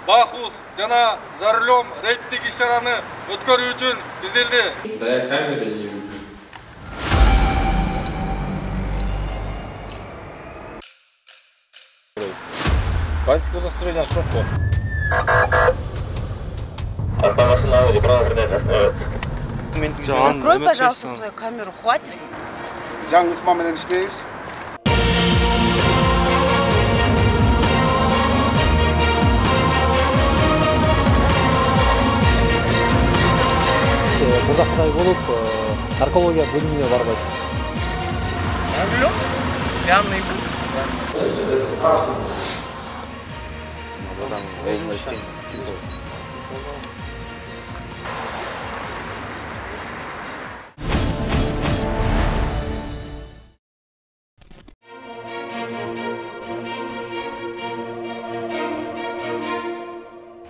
бахус жана за рулем рейдтик иш-чараны өткөрүү үчүн тизилди. Да я камеры не люблю. Водительское удостоверение шок. Автомашина неправильно остановится. Закрой, пожалуйста, свою камеру, хватит. Жаңы ыкма менен иштейбиз. Мурдактай болуп, наркология бөлүмүнө барбайт. Пьяный был.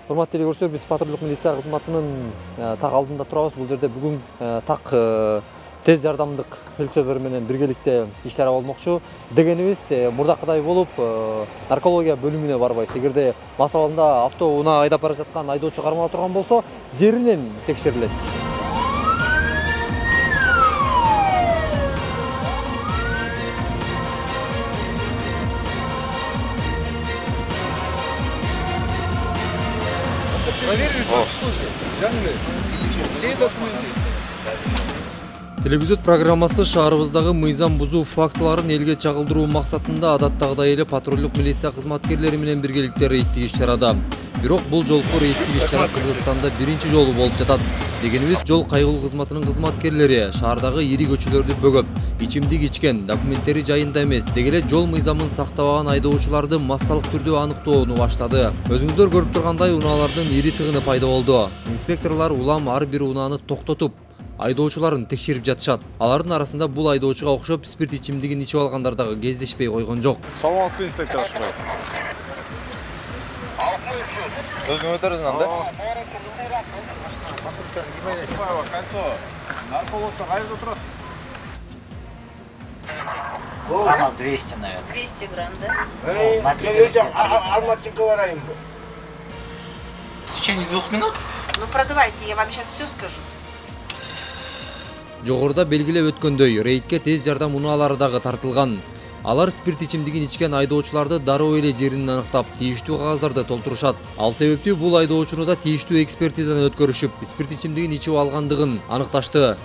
Урматтуу көрсөк, биз патрулдук милиция кызматынын так алдында турабыз. Бул жерде бүгүн так тез жардамдык фельдшерлер менен биргеликте иш-чара болмокчу. Дегенибиз, мурдакыдай болуп, наркология бөлүмүнө барбайбыз. Эгерде мас абалында автоунаа айдап бара жаткан айдоочу кармала турган болсо, жеринен текшерилет. Проверили только что же. Все документы. Телевизор программасы шаарыбыздагы мыйзам бузуу фактыларын элге чагылдыруу максатында адаттагыдай эле патрулдук милиция кызматкерлери менен биргеликте рейдтик иш-чарада. Бирок бул жолку рейдтик иш-чара Кыргызстанда биринчи жолу болуп жатат. Дегенибиз, жол кайгылуу кызматынын кызматкерлери шаардагы ири көчөлөрдү бөгөп, ичимдик ичкен, документтери жайында эмес, деги эле жол мыйзамын сактабаган айдоочуларды массалык түрдө аныктоону баштады. Өзүңүздөр көрүп тургандай, унаалардын ири тыгыны пайда болду. Инспекторлор улам ар бир унааны токтотуп, айдоочуларын текшерип жатышат. Алардын арасында бул айдоочуга окшоп спирт ичимдигин ичип алгандар дагы кездешпей койгон жок. Саламатсызбы, инспектор Ашмай? Өзүң өтөрсүң анда? Граммов 200, наверное. 200 грамм, да? Алматинка вараем. В течение 2 минут? Ну, продавайте, я вам сейчас все скажу. Жогоруда белгилеп өткөндөй, рейдке тез жардам унаалары дагы тартылган. Алар спирт ичимдигин ичкен айдоочуларды дароо эле жеринен аныктап, тийиштүү кагаздарды толтурушат. Ал себептүү бул айдоочуну да тийиштүү экспертизаны өткөрүшүп, спирт ичимдигин ичип алгандыгын аныкташты.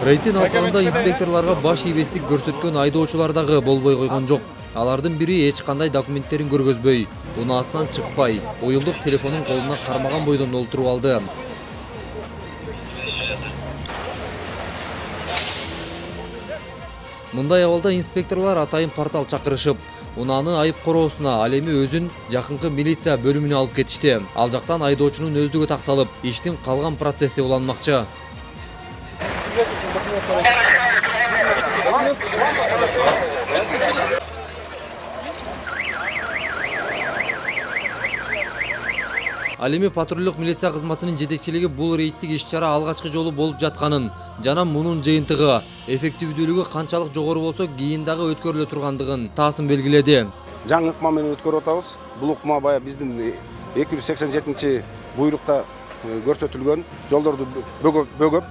Рейдтин алкагында инспекторлорго баш ийбестик көрсөткөн айдоочулар дагы болбой койгон жок. Алардын бири эч кандай документтерин көргөзбөй, унаасынан чыкпай, уюлдук телефонун колуна кармаган бойдон олтуруп алды. Мындай абалда инспекторлор атайын портал чакырышып, унааны айып короосуна, ал эми өзүн жакынкы милиция бөлүмүнө алып кетишти. Ал жактан айдоочунун өздүгү такталып, иштин калган процесси уланмакчы. Ал эми патрулдук милиция кызматынын жетекчилиги бул рейдтик иш-чара алгачкы жолу болуп жатканын жана мунун жыйынтыгы, эффективдүүлүгү канчалык жогору болсо кийин дагы өткөрүлө тургандыгын таасын белгиледи. Жаңы ыкма менен өткөрүп атабыз. Бул ыкма бая биздин 287 буйрукта көрсөтүлгөн. Жолдорду бөгөп,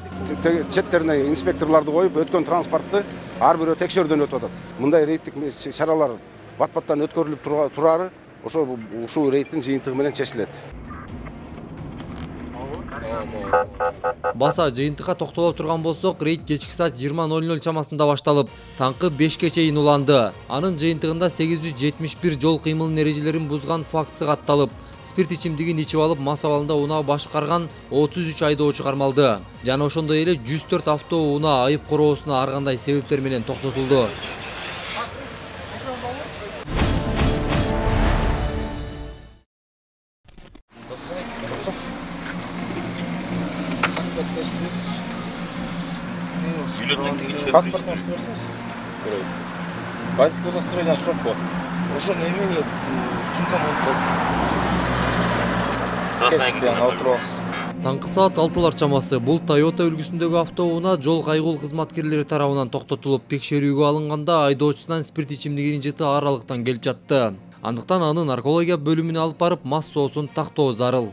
четтерине инспекторлорду коюп, өткөн транспортты ар бирөө текшерүүдөн өтүп атат. Мындай рейдтик чаралар бат-баттан өткөрүлүп турары ушул рейдтин жыйынтыгы менен чечилет. Баса жыйынтыкка токтоло турган болсок, рейд кечки саат 20:00 чамасында башталып, таңкы 5ке чейин уланды. Анын жыйынтыгында 871 жол кыймылынын эрежелерин бузган фактысы катталып, спирт ичимдигин ичип алып, мас абалында унаа башкарган 33 айдоочу кармалды. Жана ошондой эле 104 автоунаа айып короосуна ар кандай себептер менен токтотулду. Паспортун берсеңиз. Водительское удостоверение шок бу. Ошо немене сумкам болуп калды. Здравствуйте, отырыңыз. Таңкы саат 6-лар чамасы бул Toyota үлгүсүндөгү автоунаа жол кайгыл кызматкерлери тарабынан токтотулуп текшерүүгө алынганда айдоочусунан спирт ичимдигинин жыты аралыктан келип жатты. Андыктан аны наркология бөлүмүнө алып барып мас соосун тактоо зарыл.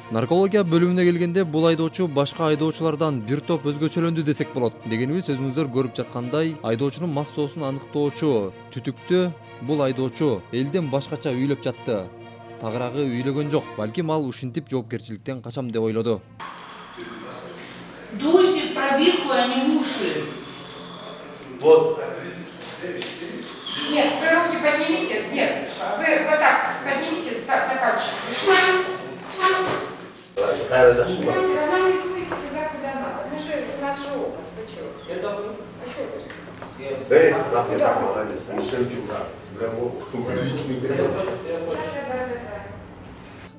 Наркология бөлүмүнө келгенде бул айдоочу башка айдоочулардан бир топ өзгөчөлөндү десек болот. Дегенибиз өзүңүздөр көрүп жаткандай, айдоочунун мас соосун аныктоочу түтүктү бул айдоочу элден башкача үйлөп жатты. Тагыраагы үйлөгөн жок, балким ал ушинтип жоопкерчиликтен качам деп ойлоду. Дуйте в пробирку, а не в уши. Вот. Нет, вы руки поднимите, нет, вы вот так поднимите за пальчик.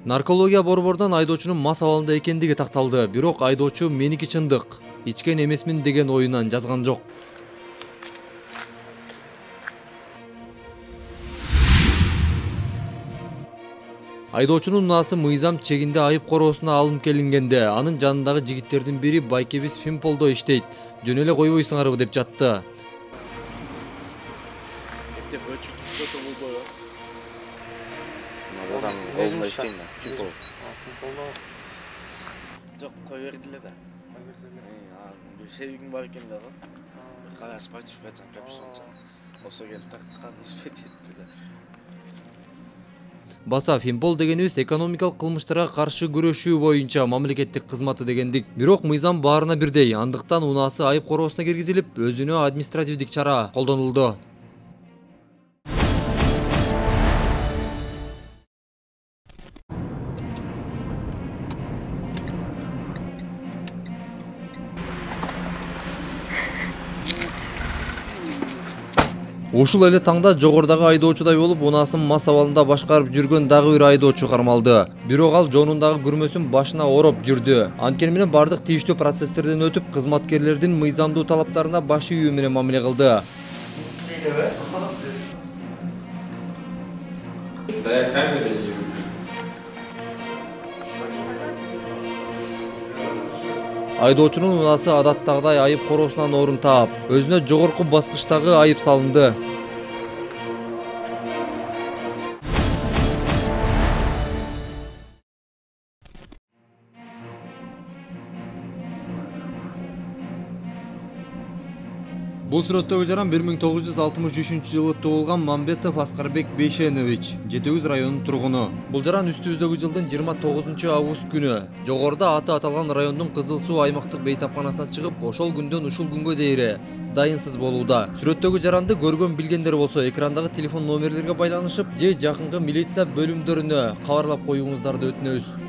Наркология борборунан айдоочунун мас абалында экендиги такталды. Бирок айдоочу меники чындык, ичкен эмесмин деген оюнан жазган жок. Айдоочунун унаасы мыйзам чегинде айып короосуна алынып келингенде, анын жанындагы жигиттердин бири байкебиз Фимполдо иштейт. Жөн эле койбойсуңарбы деп жатты. Жок, кой бердиле да. Бир sevgim бар экен дагы. Кара спортивка жан капюшонча. Осо келип тактыккан успет этти да. Баса Фимпол дегенибиз экономикалык кылмыштарга каршы күрөшүү боюнча мамлекеттик кызматы дегендик. Бирок мыйзам баарына бирдей, андыктан унаасы айып короосуна киргизилип, өзүнө административдик чара колдонулду. Ушул эле таңда жогордагы айдоочудай болуп, унаасын мас абалында башкарып жүргөн дагы бир айдоочу кармалды. Бирок ал жонундагы күрмөсүн башына ороп жүрдү. Анткени менен бардык тийиштүү процесстерден өтүп, кызматкерлердин мыйзамдуу талаптарына баш ийүү менен мамиле кылды. Да я камеры не люблю. Айдоочунун унаасы адаттагыдай айып короосунан орун таап, өзүнө жогорку баскычтагы айып салынды. Бул сүрөттөгү жаран 1963 жылы туулган Мамбетов Аскарбек Бейшенович, Жетегүз районунун тургуну. Бул жаран үстүбүздөгү жылдын 29 август күнү жогоруда аты аталган райондун Кызыл Суу аймактык бейтапканасына чыгып, ошол күндөн ушул күнгө дейре дайынсыз болууда. Сүрөттөгү жаранды көргөн билгендер болсо, экрандагы телефон номерлерге байланышып, же жакынкы милиция бөлүмдөрүнө кабарлап коюңуздарды өтүнөбүз.